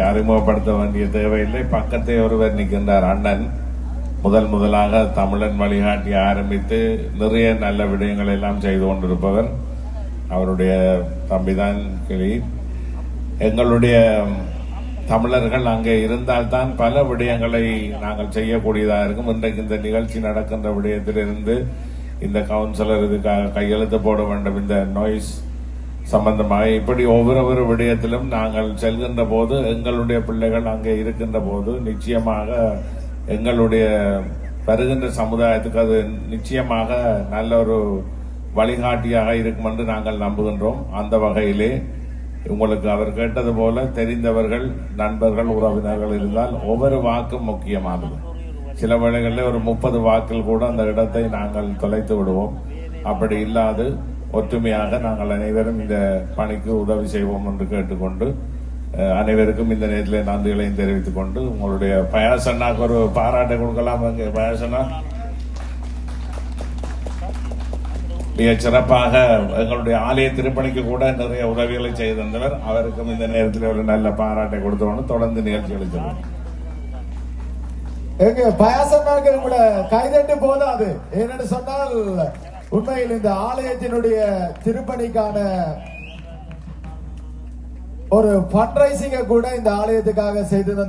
அறிமுகப்படுத்த வேண்டிய தேவையில்லை. பக்கத்தை ஒருவர் நிற்கின்றார். அண்ணன் முதலாக தமிழன் வழிகாட்டி ஆரம்பித்து நிறைய நல்ல விடயங்கள் எல்லாம் செய்து கொண்டிருப்பவர். அவருடைய தம்பிதான் கிளி. எங்களுடைய தமிழர்கள் அங்கே இருந்தால்தான் பல விடயங்களை நாங்கள் செய்யக்கூடியதாக இருக்கும். இன்றைக்கு இந்த நிகழ்ச்சி நடக்கின்ற விடயத்திலிருந்து இந்த கவுன்சிலர் இதுக்காக கையெழுத்து போட வேண்டும், இந்த நாய்ஸ் சம்பந்தமாக இப்படி ஒவ்வொரு விடயத்திலும் நாங்கள் செல்கின்ற போது எங்களுடைய பிள்ளைகள் அங்கே இருக்கின்ற போது நிச்சயமாக எங்களுடைய வருகின்ற சமுதாயத்துக்கு அது நிச்சயமாக நல்ல ஒரு வழிகாட்டியாக இருக்கும் என்று நாங்கள் நம்புகின்றோம். அந்த வகையிலே உங்களுக்கு அவர் கேட்டது போல தெரிந்தவர்கள், நண்பர்கள், உறவினர்கள் இருந்தால் ஒவ்வொரு வாக்கும் முக்கியமானது. சில வேளைகளில் ஒரு 30 வாக்கில் கூட அந்த இடத்தை நாங்கள் தொலைத்து விடுவோம். அப்படி இல்லாது ஒற்றுமையாக நாங்கள் அனைவரும் இந்த பணிக்கு உதவி செய்வோம் என்று கேட்டுக்கொண்டு அனைவருக்கும் இந்த நேரத்தில் நன்றிகளையும் தெரிவித்துக் கொண்டு உங்களுடைய பயாசன்னாக்கு ஒரு பாராட்டை கொடுக்கலாம். பயாசன்னா மிக சிறப்பாக எங்களுடைய ஆலய திருப்பணிக்கு கூட நிறைய உதவிகளை செய்து தந்தவர். அவருக்கும் இந்த நேரத்தில் ஒரு நல்ல பாராட்டை கொடுத்தவொன்னு தொடர்ந்து நிகழ்ச்சிகளை சொல்லுவோம். எங்க பயாசன்னாக்கு கூட கைதட்டு போதாது. ஏனென்று சொன்னால் உண்மையில் இந்த ஆலயத்தினுடைய திருப்பணிக்கான ஒரு ஃபண்ட் ரைசிங்க கூட இந்த ஆலயத்துக்காக செய்து தந்த